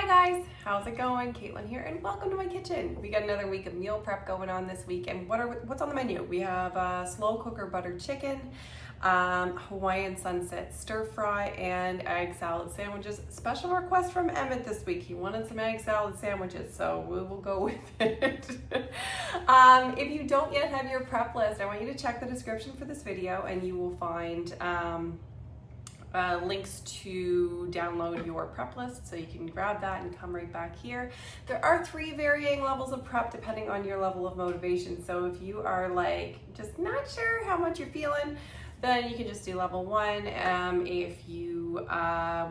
Hi guys, how's it going? Caitlin here and welcome to my kitchen. We got another week of meal prep going on this week, and what's on the menu? We have slow cooker buttered chicken, Hawaiian sunset stir fry, and egg salad sandwiches. Special request from Emmett this week. He wanted some egg salad sandwiches, so we will go with it. If you don't yet have your prep list, I want you to check the description for this video and you will find links to download your prep list, so you can grab that and come right back here. There are 3 varying levels of prep depending on your level of motivation. So if you are like just not sure how much you're feeling, then you can just do level 1. If you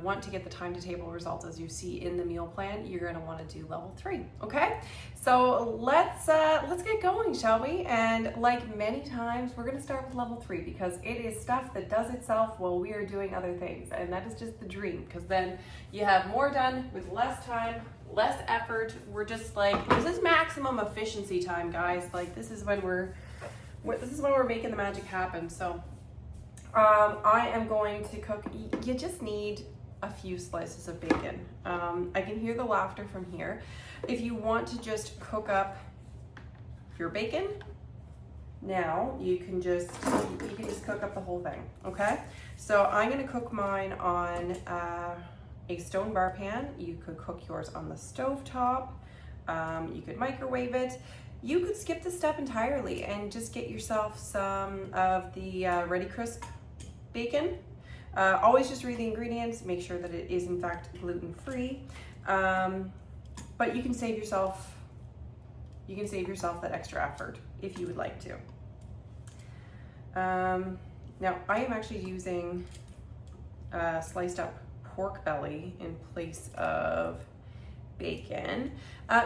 want to get the time to table results as you see in the meal plan, you're going to want to do level 3. Okay, so let's get going, shall we? And like many times, we're going to start with level 3 because it is stuff that does itself while we are doing other things, and that is just the dream, because then you have more done with less time, less effort. We're just like, this is maximum efficiency time, guys. Like this is when we're making the magic happen. So I am going to cook. You just need a few slices of bacon. I can hear the laughter from here. If you want to just cook up your bacon, now you can just cook up the whole thing. Okay. So I'm going to cook mine on a stone bar pan. You could cook yours on the stove top. You could microwave it. You could skip this step entirely and just get yourself some of the Ready Crisp bacon. Always just read the ingredients, make sure that it is in fact gluten-free. But you can save yourself that extra effort if you would like to. Now I am actually using sliced up pork belly in place of bacon.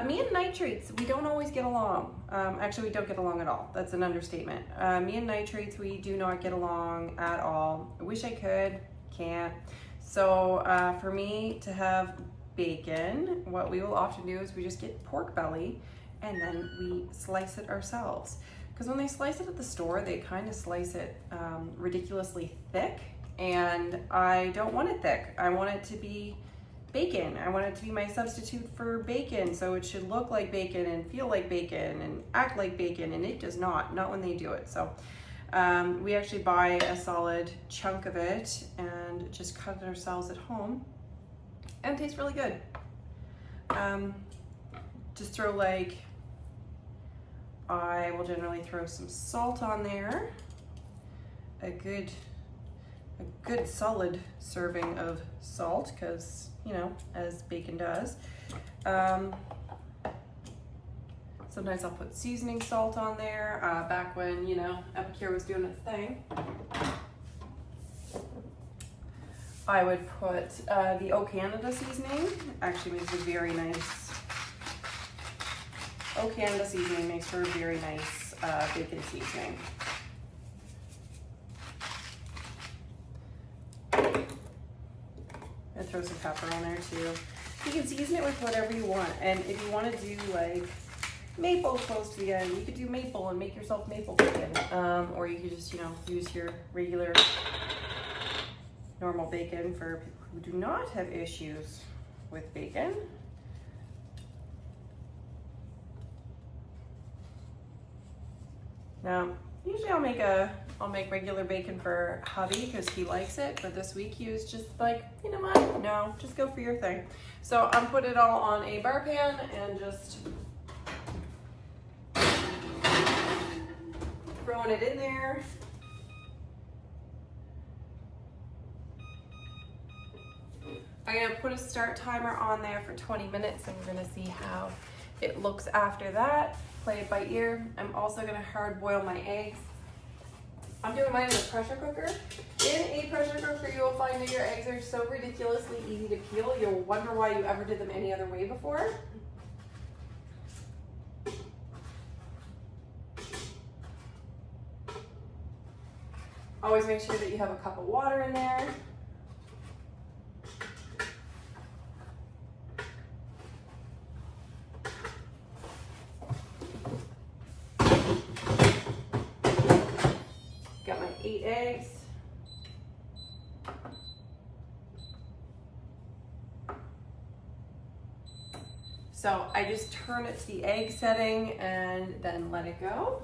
Me and nitrates, we don't always get along. Actually, we don't get along at all. That's an understatement. Me and nitrates, we do not get along at all. I wish I could, can't. So for me to have bacon, what we will often do is we just get pork belly and then we slice it ourselves. Because when they slice it at the store, they kind of slice it ridiculously thick, and I don't want it thick. I want it to be bacon. I want it to be my substitute for bacon, so it should look like bacon and feel like bacon and act like bacon, and it does not when they do it. So we actually buy a solid chunk of it and just cut it ourselves at home, and it tastes really good. Just throw I will generally throw some salt on there, a good solid serving of salt, because as bacon does. Sometimes I'll put seasoning salt on there, back when Epicure was doing its thing. I would put the O Canada seasoning. Actually makes a very nice, O Canada seasoning makes for a very nice bacon seasoning. And throw some pepper on there too. You can season it with whatever you want, and if you want to do like maple close to the end, you could do maple and make yourself maple bacon, or you could just use your regular normal bacon for people who do not have issues with bacon. Now, usually I'll make regular bacon for hubby because he likes it, but this week he was just like, you know what? No, just go for your thing. So I'm putting it all on a bar pan and just throwing it in there. I'm gonna put a start timer on there for 20 minutes and we're gonna see how it looks after that. Play it by ear. I'm also gonna hard boil my eggs. I'm doing mine in a pressure cooker. In a pressure cooker, you will find that your eggs are so ridiculously easy to peel, you'll wonder why you ever did them any other way before. Always make sure that you have a cup of water in there. Got my 8 eggs. So I just turn it to the egg setting and then let it go.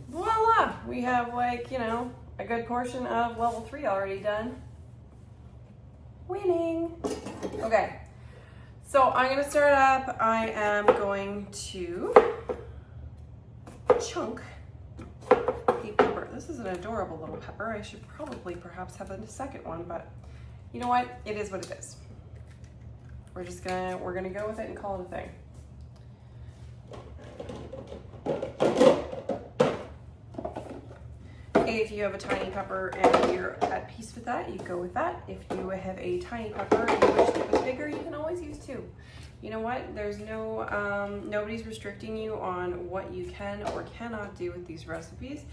Voila! We have like, you know, a good portion of level 3 already done. Winning! Okay, so I'm gonna start up. I am going to chunk a pepper. This is an adorable little pepper. I should probably perhaps have a second one, but you know what? It is what it is. We're gonna go with it and call it a thing. If you have a tiny pepper and you're at peace with that, you go with that. If you have a tiny pepper and you wish it was bigger, you can always use 2. You know what? There's nobody's restricting you on what you can or cannot do with these recipes.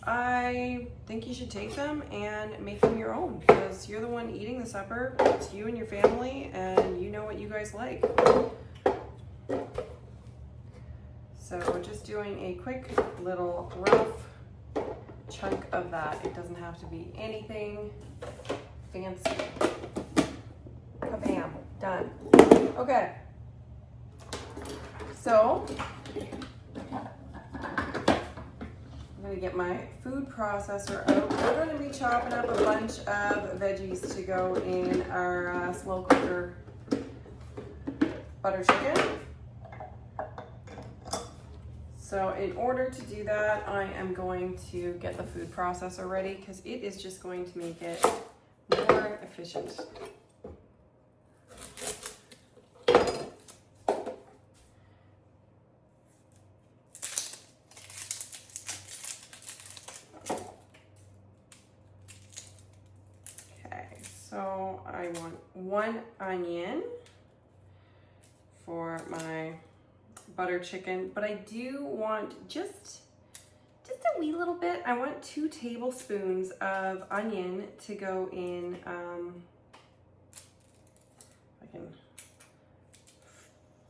I think you should take them and make them your own, because you're the one eating the supper. It's you and your family, and you know what you guys like. So we're just doing a quick little rough chunk of that. It doesn't have to be anything fancy. Kabam, done. Okay, so I'm gonna get my food processor out. We're gonna be chopping up a bunch of veggies to go in our slow cooker butter chicken. So in order to do that, I am going to get the food processor ready, because it is just going to make it more efficient. Okay, so I want 1 onion for my butter chicken, but I do want just a wee little bit. I want 2 tablespoons of onion to go in. I can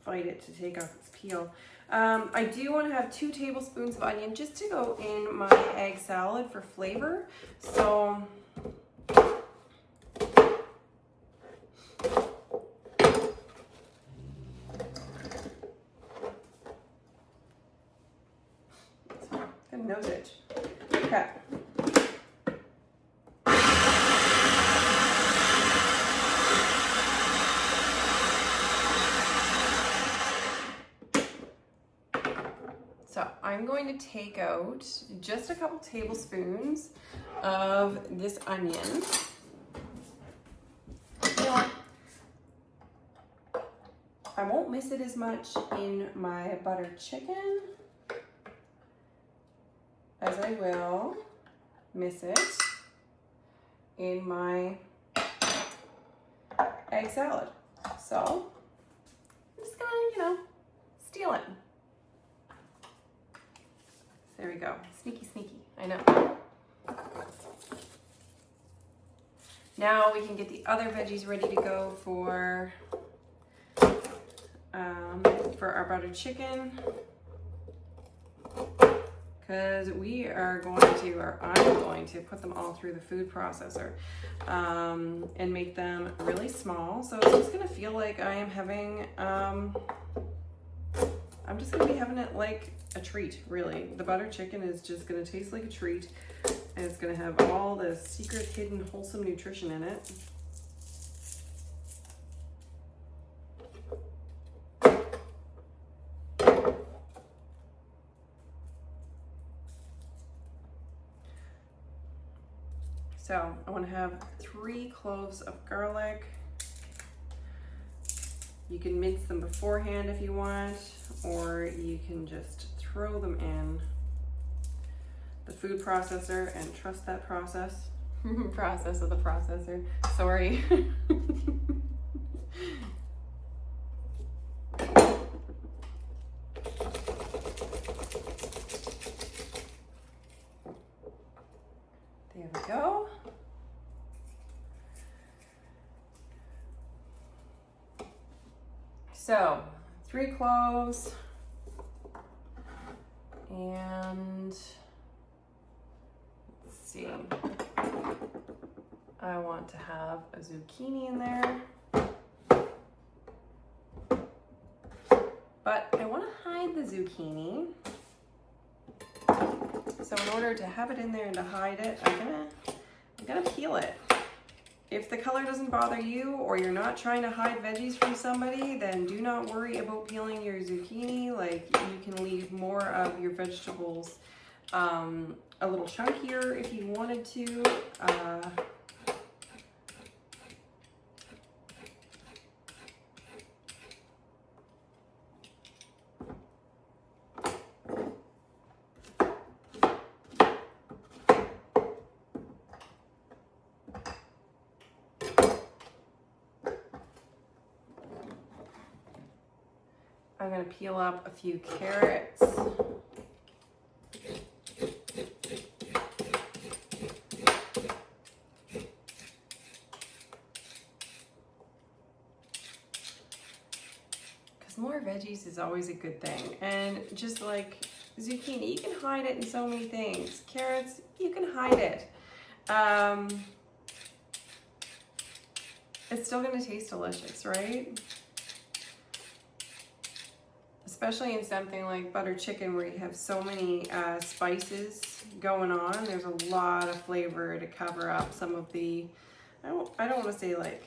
fight it to take off its peel. I do want to have 2 tablespoons of onion just to go in my egg salad for flavor. So nose itch. Okay. So I'm going to take out just a couple tablespoons of this onion. You know what? I won't miss it as much in my butter chicken as I will miss it in my egg salad. So I'm just gonna, you know, steal it. There we go. Sneaky, sneaky. I know. Now we can get the other veggies ready to go for our butter chicken. Because we are going to, or I'm going to put them all through the food processor and make them really small. So it's just going to feel like I am having, I'm just going to be having it like a treat, really. The butter chicken is just going to taste like a treat, and it's going to have all the secret, hidden, wholesome nutrition in it. So I want to have 3 cloves of garlic. You can mince them beforehand if you want, or you can just throw them in the food processor and trust that process. Process of the processor. Sorry. There we go. So 3 cloves and let's see. I want to have a zucchini in there. But I want to hide the zucchini. So in order to have it in there and to hide it, I'm gonna peel it. If the color doesn't bother you or you're not trying to hide veggies from somebody, then do not worry about peeling your zucchini. Like, you can leave more of your vegetables a little chunkier if you wanted to. I'm going to peel up a few carrots. Because more veggies is always a good thing. And just like zucchini, you can hide it in so many things. Carrots, you can hide it. It's still going to taste delicious, right? Especially in something like butter chicken where you have so many spices going on. There's a lot of flavor to cover up some of the, I don't want to say like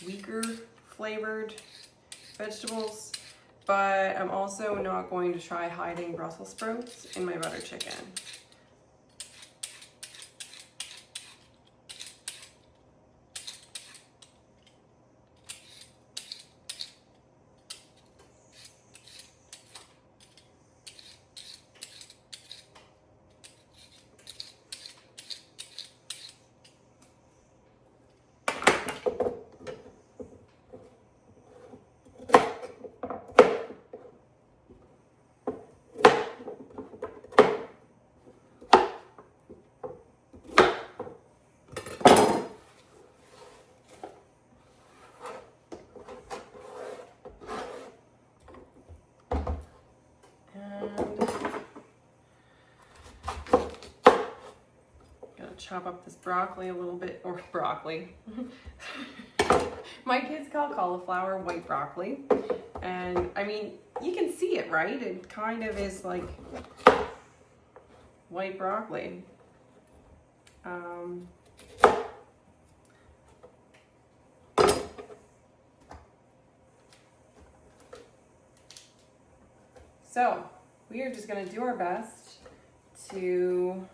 weaker flavored vegetables, but I'm also not going to try hiding Brussels sprouts in my butter chicken. Chop up this broccoli a little bit, or broccoli. My kids call cauliflower white broccoli. And I mean, you can see it, right? It kind of is like white broccoli. So we are just going to do our best to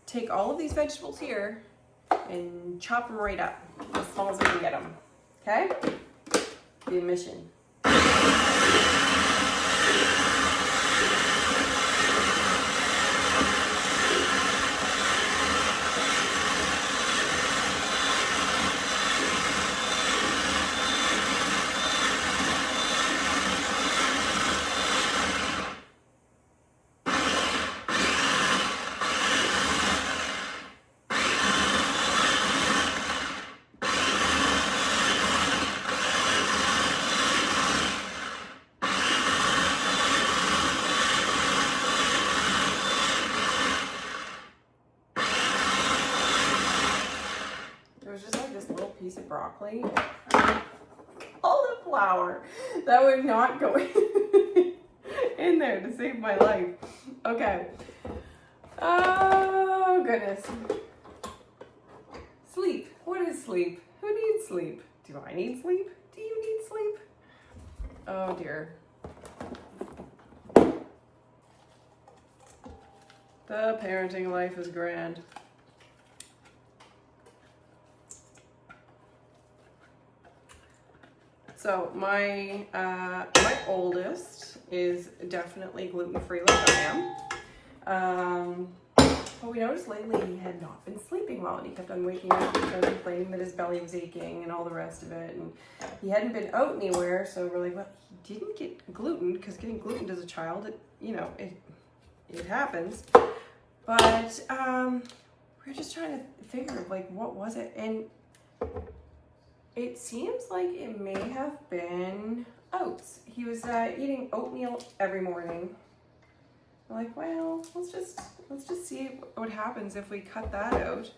take all of these vegetables here and chop them right up as small as we can get them. Okay? The mission. Piece of broccoli, cauliflower that would not go in there to save my life. Okay. Oh goodness. Sleep. What is sleep? Who needs sleep? Do I need sleep? Do you need sleep? Oh dear. The parenting life is grand. So my oldest is definitely gluten-free like I am. But we noticed lately he had not been sleeping well, and he kept on waking up and complaining that his belly was aching and all the rest of it. And he hadn't been out anywhere, so we're like, well, he didn't get gluten, because getting gluten as a child, it happens. But we're just trying to figure like what was it, and it seems like it may have been oats. He was eating oatmeal every morning. I'm like, well, let's just let's just see what happens if we cut that out.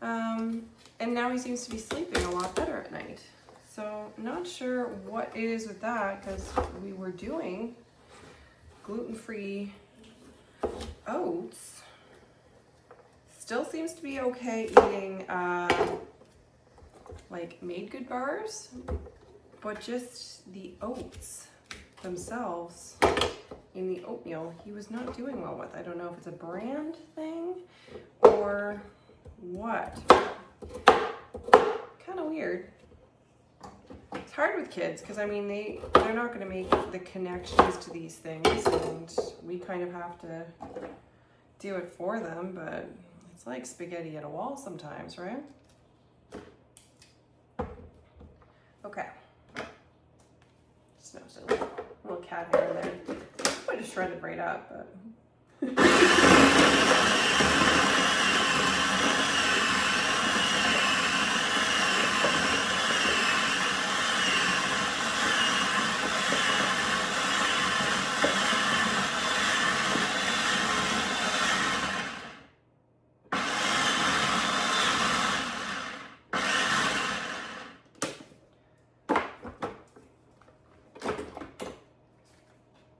And now he seems to be sleeping a lot better at night. So not sure what it is with that, because we were doing gluten-free oats. Still seems to be okay eating like made good bars, but just the oats themselves in the oatmeal he was not doing well with. I don't know if it's a brand thing or what. Kind of weird. It's hard with kids because I mean they're not going to make the connections to these things, and we kind of have to do it for them, but it's like spaghetti at a wall sometimes, right? Okay. Just noticed a little cat hair in there. I just shredded right up, but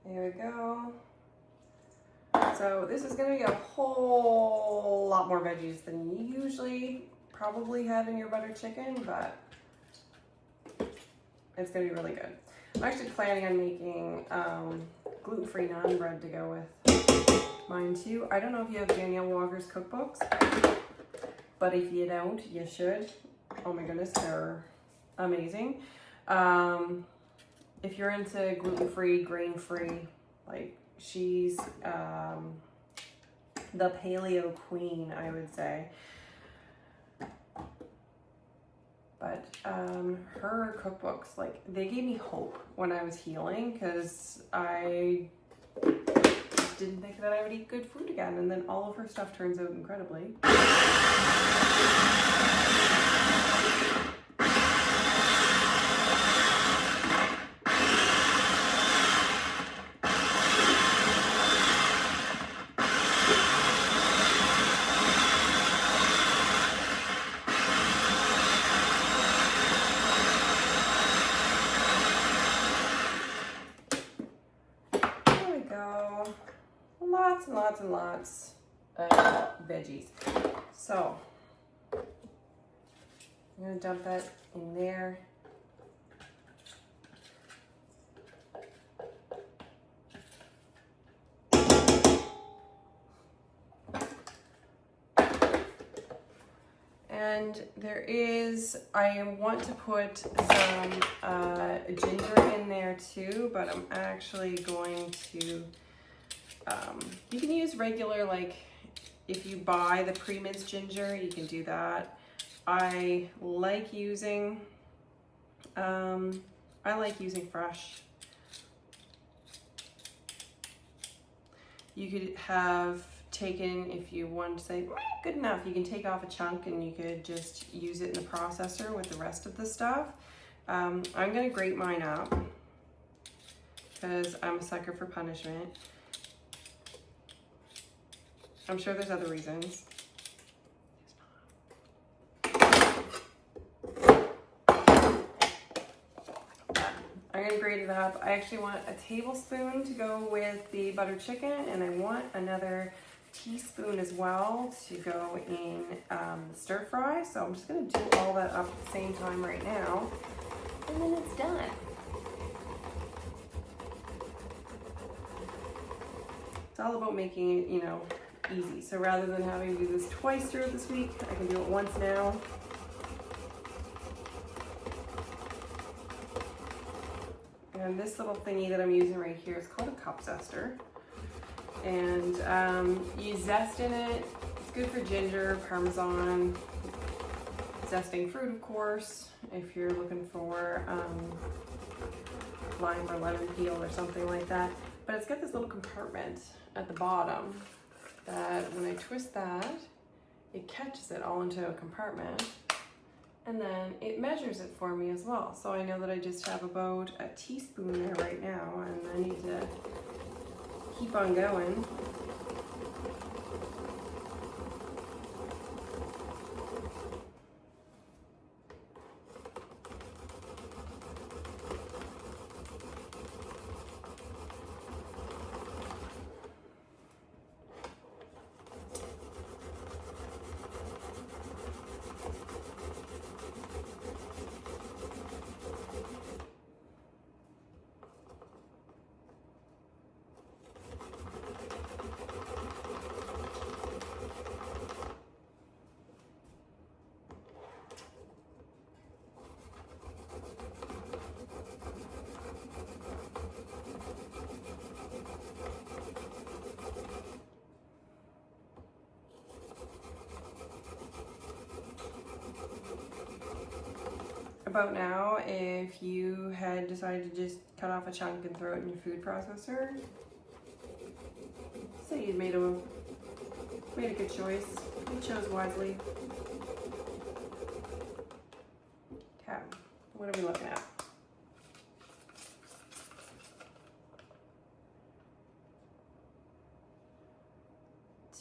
there we go. So this is gonna be a whole lot more veggies than you usually probably have in your butter chicken, but it's gonna be really good. I'm actually planning on making gluten-free naan bread to go with mine too. I don't know if you have Danielle Walker's cookbooks, but if you don't, you should. Oh my goodness, they're amazing. If you're into gluten-free, grain-free, like she's the paleo queen, I would say. But her cookbooks, like they gave me hope when I was healing, because I didn't think that I would eat good food again, and then all of her stuff turns out incredibly. Lots and lots and lots of veggies. So I'm gonna dump that in there. And there is, I want to put some ginger in there too, but I'm actually going to you can use regular, like if you buy the pre-minced ginger, you can do that. I like using fresh. You could have taken, if you want to say good enough, you can take off a chunk and you could just use it in the processor with the rest of the stuff. I'm gonna grate mine up because I'm a sucker for punishment. I'm sure there's other reasons. I'm gonna grate it up. I actually want a tablespoon to go with the butter chicken, and I want another teaspoon as well to go in the stir fry. So I'm just gonna do all that up at the same time right now, and then it's done. It's all about making it, you know, easy. So rather than having to do this twice throughout this week, I can do it once now. And this little thingy that I'm using right here is called a cup zester. And you zest in it. It's good for ginger, Parmesan, zesting fruit, of course, if you're looking for lime or lemon peel or something like that. But it's got this little compartment at the bottom that when I twist that, it catches it all into a compartment, and then it measures it for me as well. So I know that I just have about a teaspoon there right now, and I need to keep on going. about now if you had decided to just cut off a chunk and throw it in your food processor. Say you made a good choice. You chose wisely. Okay, what are we looking at?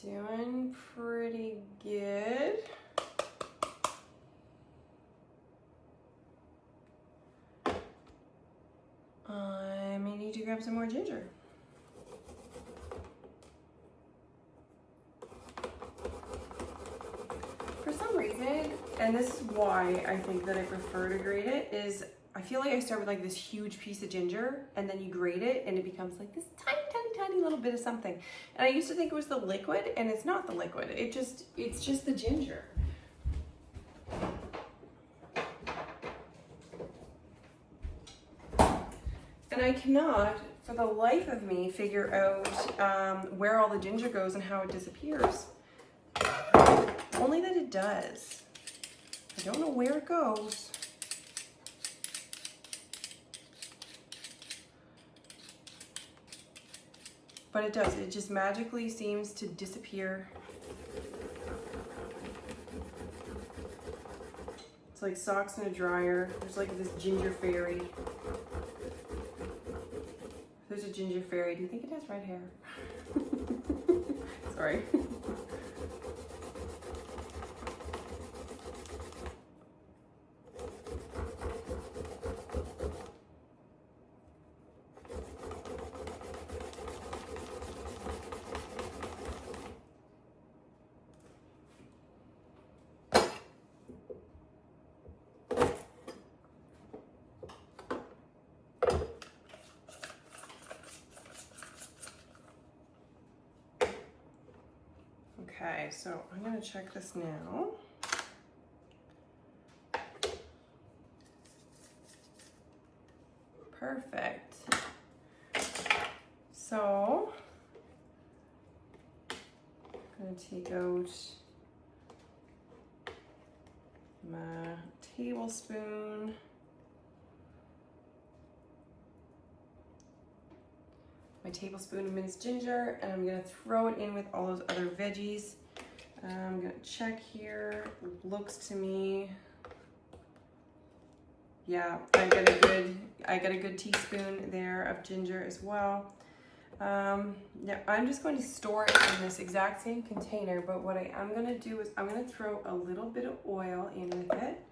Doing pretty good. I may need to grab some more ginger. For some reason, and this is why I think that I prefer to grate it, is I feel like I start with like this huge piece of ginger and then you grate it and it becomes like this tiny, tiny, tiny little bit of something. And I used to think it was the liquid, and it's not the liquid. It's just the ginger. And I cannot, for the life of me, figure out where all the ginger goes and how it disappears. Only that it does. I don't know where it goes. But it does. It just magically seems to disappear. It's like socks in a dryer. There's like this ginger fairy. There's a ginger fairy. Do you think it has red hair? Sorry. Okay, so I'm going to check this now. Perfect. So I'm going to take out my tablespoon. My tablespoon of minced ginger, and I'm gonna throw it in with all those other veggies. I'm gonna check here. Looks to me, yeah, I got a good teaspoon there of ginger as well. Yeah, I'm just going to store it in this exact same container, but what I am gonna do is I'm gonna throw a little bit of oil in with it.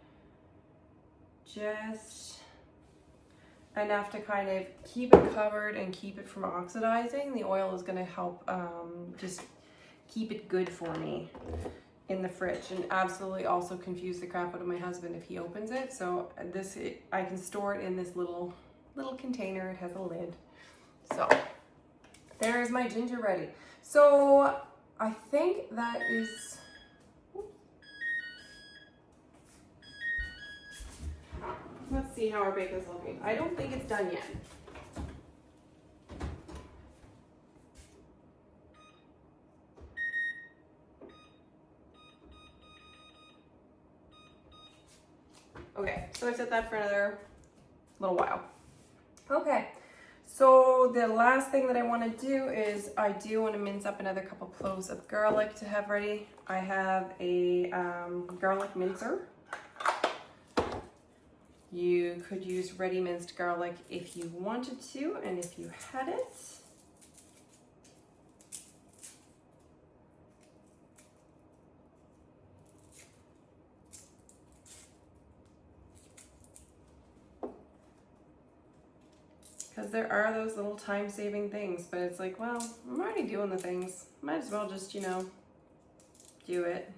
Just enough to kind of keep it covered and keep it from oxidizing. The oil is going to help just keep it good for me in the fridge, and absolutely also confuse the crap out of my husband if he opens it. So I can store it in this little container. It has a lid. So there's my ginger ready. So I think that is, let's see how our bacon's looking. I don't think it's done yet. Okay, so I set that for another little while. Okay, so the last thing that I want to do is I do want to mince up another couple cloves of garlic to have ready. I have a garlic mincer. You could use ready minced garlic if you wanted to, and if you had it. Because there are those little time-saving things, but it's like, well, I'm already doing the things. Might as well just, you know, do it.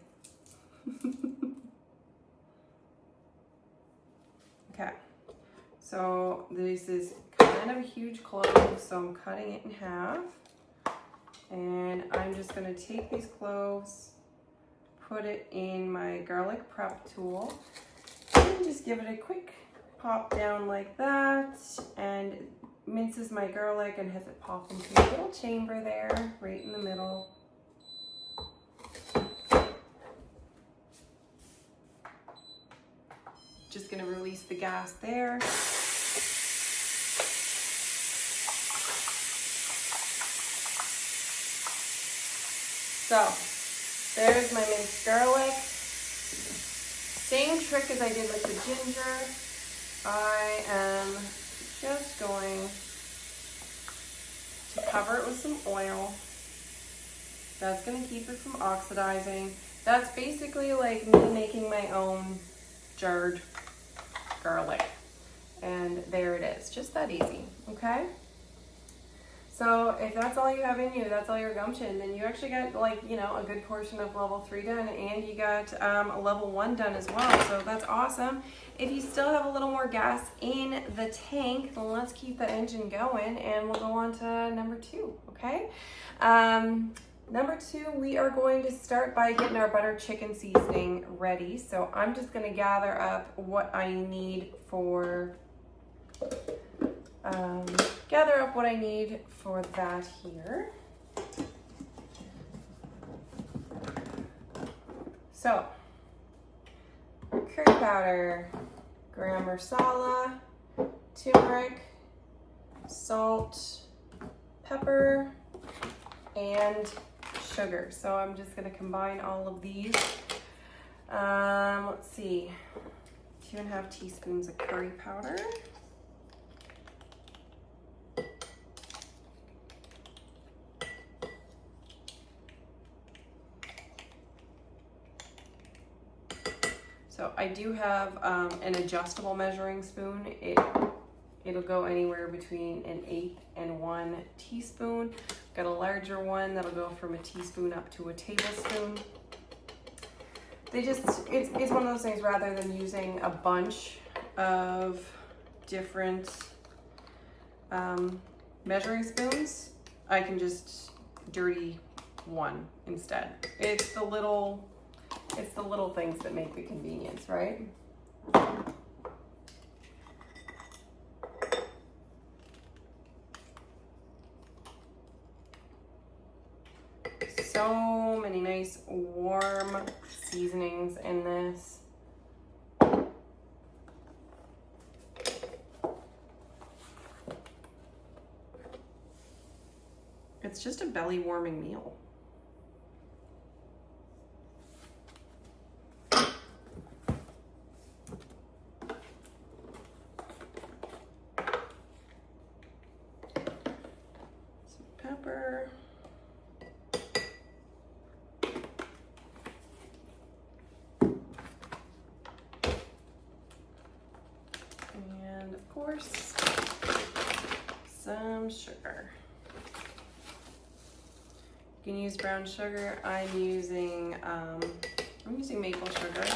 Okay, so this is kind of a huge clove, so I'm cutting it in half. And I'm just gonna take these cloves, put it in my garlic prep tool, and just give it a quick pop down like that, and minces my garlic and has it pop into a little chamber there, right in the middle. just gonna release the gas there. So there's my minced garlic. Same trick as I did with the ginger. I am just going to cover it with some oil. That's going to keep it from oxidizing. That's basically like me making my own jarred garlic. And there it is, just that easy, okay? So if that's all you have in you, that's all your gumption, then you actually got like, you know, a good portion of level 3 done, and you got a level 1 done as well. So that's awesome. If you still have a little more gas in the tank, then let's keep that engine going and we'll go on to number 2, okay? Number 2, we are going to start by getting our butter chicken seasoning ready. So I'm just gonna gather up what I need for that here. So, curry powder, garam masala, turmeric, salt, pepper, and sugar. So I'm just going to combine all of these. Let's see, 2.5 teaspoons of curry powder. So I do have an adjustable measuring spoon. It'll go anywhere between an 1/8 and 1 teaspoon. Got a larger one that'll go from a teaspoon up to a tablespoon. It's one of those things, rather than using a bunch of different measuring spoons, I can just dirty one instead. It's the little things that make the convenience, right? So many nice warm seasonings in this. It's just a belly warming meal. Pepper. And of course, some sugar. You can use brown sugar. I'm using maple sugar.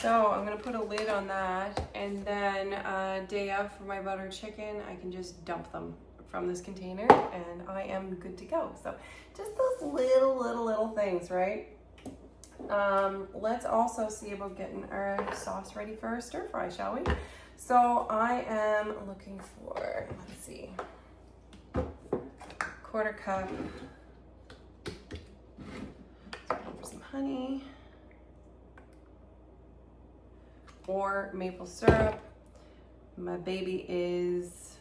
So I'm gonna put a lid on that, and then day of for my butter chicken, I can just dump them from this container and I am good to go. So just those little things, right? Let's also see about getting our sauce ready for our stir fry, shall we? So I am looking for, let's see, 1/4 cup. So for some honey. Or maple syrup. My baby is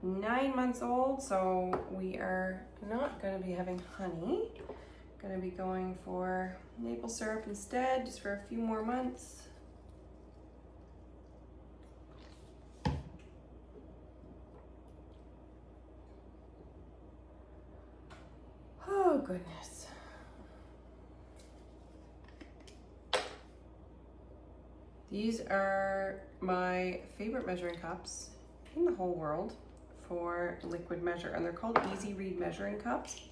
9 months old, so we are not going to be having honey. Going to be going for maple syrup instead, just for a few more months. Oh goodness. These are my favorite measuring cups in the whole world for liquid measure, and they're called Easy Read measuring cups.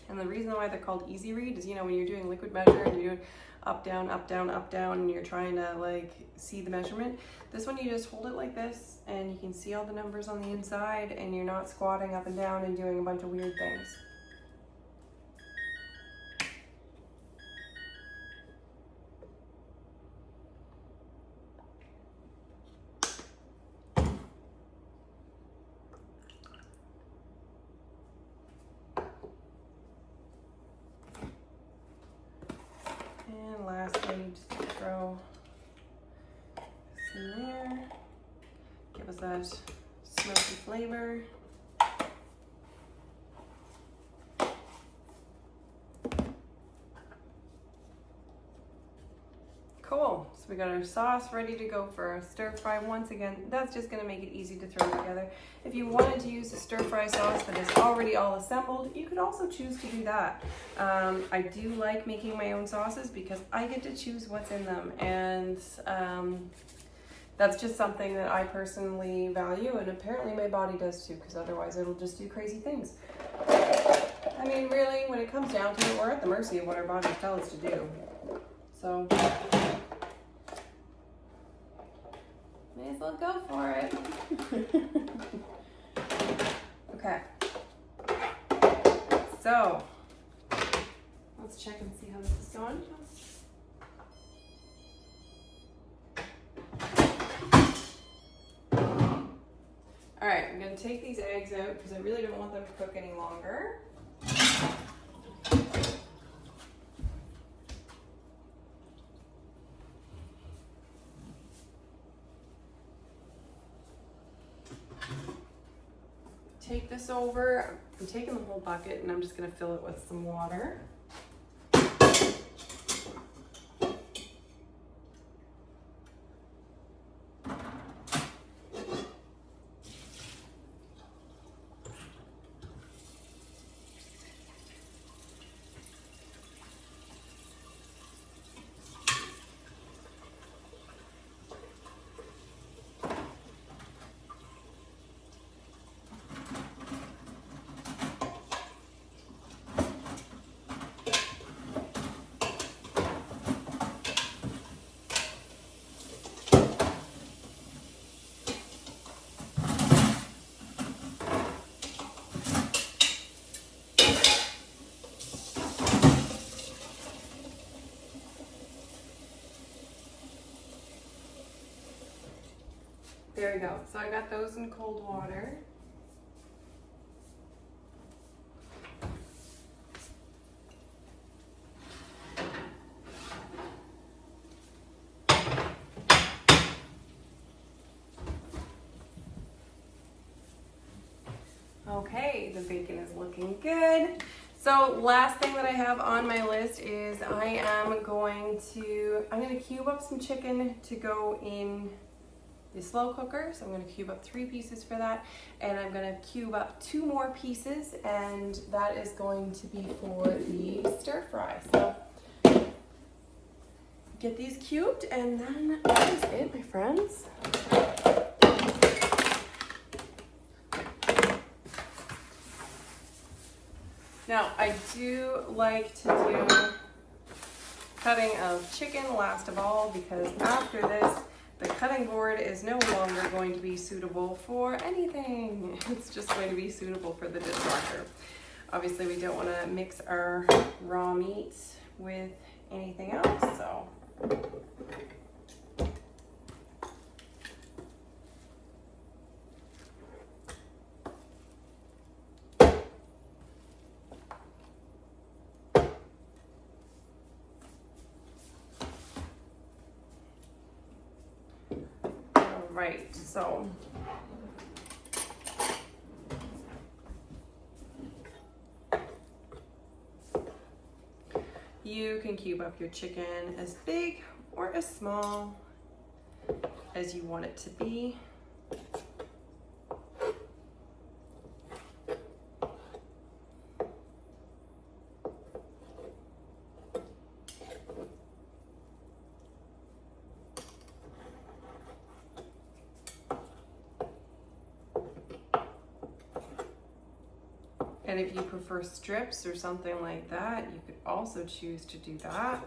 And the reason why they're called Easy Read is, you know, when you're doing liquid measure and you're doing up, down, up, down, up, down, and you're trying to like see the measurement, this one you just hold it like this and you can see all the numbers on the inside, and you're not squatting up and down and doing a bunch of weird things. that smoky flavor. Cool, so we got our sauce ready to go for our stir fry. Once again, that's just gonna make it easy to throw together. If you wanted to use a stir fry sauce that is already all assembled, you could also choose to do that. I do like making my own sauces because I get to choose what's in them, and that's just something that I personally value, and apparently my body does too, because otherwise it'll just do crazy things. I mean, really, when it comes down to it, we're at the mercy of what our bodies tell us to do. So, may as well go for it. Okay. So, let's check and see how this is going. All right, I'm gonna take these eggs out because I really don't want them to cook any longer. Take this over. I'm taking the whole bucket and I'm just gonna fill it with some water. There we go. So I got those in cold water. Okay, the bacon is looking good. So last thing that I have on my list is I'm going to cube up some chicken to go in the slow cooker. So I'm going to cube up 3 pieces for that, and I'm going to cube up 2 more pieces, and that is going to be for the stir fry. So get these cubed, and then that is it, my friends. Now I do like to do cutting of chicken last of all, because after this the cutting board is no longer going to be suitable for anything. It's just going to be suitable for the dishwasher. Obviously, we don't want to mix our raw meat with anything else, so. Right, so you can cube up your chicken as big or as small as you want it to be. And if you prefer strips or something like that, you could also choose to do that.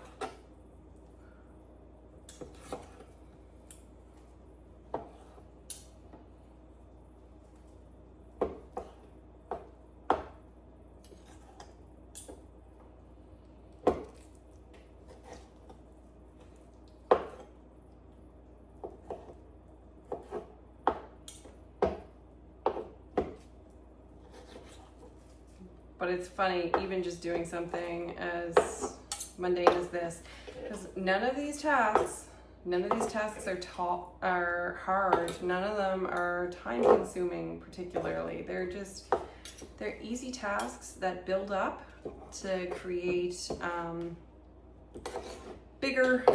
But it's funny, even just doing something as mundane as this, because none of these tasks None of these tasks are hard. None of them are time consuming particularly. They're easy tasks that build up to create bigger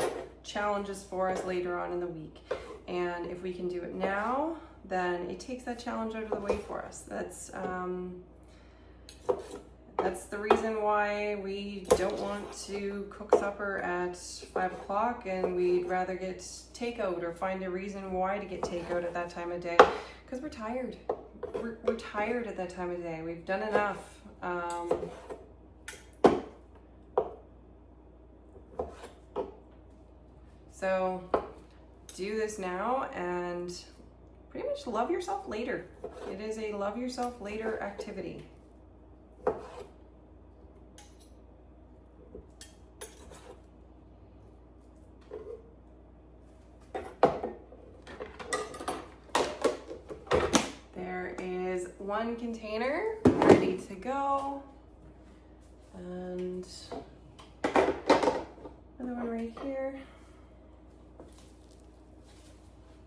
challenges for us later on in the week. And if we can do it now, then it takes that challenge out of the way for us. That's the reason why we don't want to cook supper at 5 o'clock, and we'd rather get takeout or find a reason why to get takeout at that time of day, because we're tired. We're tired at that time of day. We've done enough. So do this now and pretty much love yourself later. It is a love yourself later activity. There is one container ready to go, and another one right here.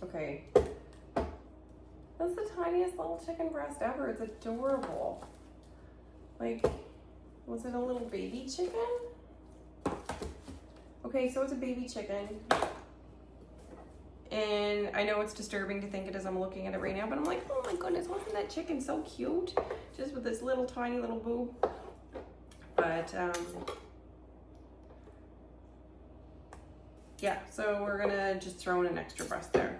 Okay, that's the tiniest little chicken breast ever. It's adorable. Like, was it a little baby chicken? Okay, so it's a baby chicken. And I know it's disturbing to think it as I'm looking at it right now, but I'm like, oh my goodness, wasn't that chicken so cute? Just with this little tiny little boob. But yeah, so we're gonna just throw in an extra breast there.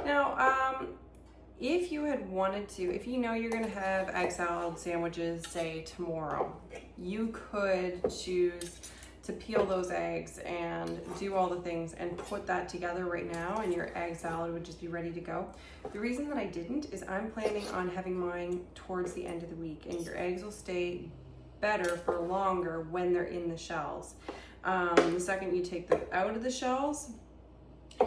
Now, if you had wanted to, if you know you're gonna have egg salad sandwiches, say tomorrow, you could choose to peel those eggs and do all the things and put that together right now, and your egg salad would just be ready to go. The reason that I didn't is I'm planning on having mine towards the end of the week, and your eggs will stay better for longer when they're in the shells. The second you take them out of the shells,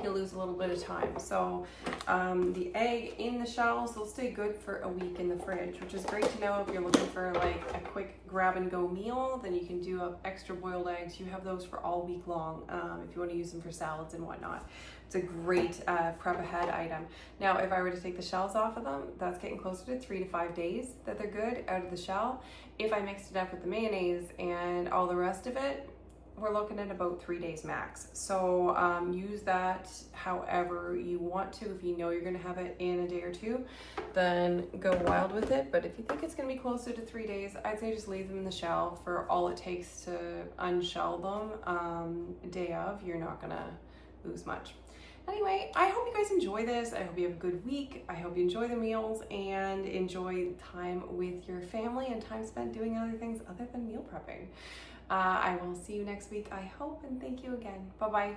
you'll lose a little bit of time. So the egg in the shells will stay good for a week in the fridge, which is great to know if you're looking for like a quick grab and go meal. Then you can do up extra boiled eggs. You have those for all week long if you want to use them for salads and whatnot. It's a great prep ahead item. Now, if I were to take the shells off of them, that's getting closer to 3 to 5 days that they're good out of the shell. If I mixed it up with the mayonnaise and all the rest of it, we're looking at about 3 days max. So use that however you want to. If you know you're gonna have it in a day or two, then go wild with it. But if you think it's gonna be closer to 3 days, I'd say just leave them in the shell for all it takes to unshell them. Day of, you're not gonna lose much. Anyway, I hope you guys enjoy this. I hope you have a good week. I hope you enjoy the meals and enjoy time with your family and time spent doing other things other than meal prepping. I will see you next week, I hope, and thank you again. Bye-bye.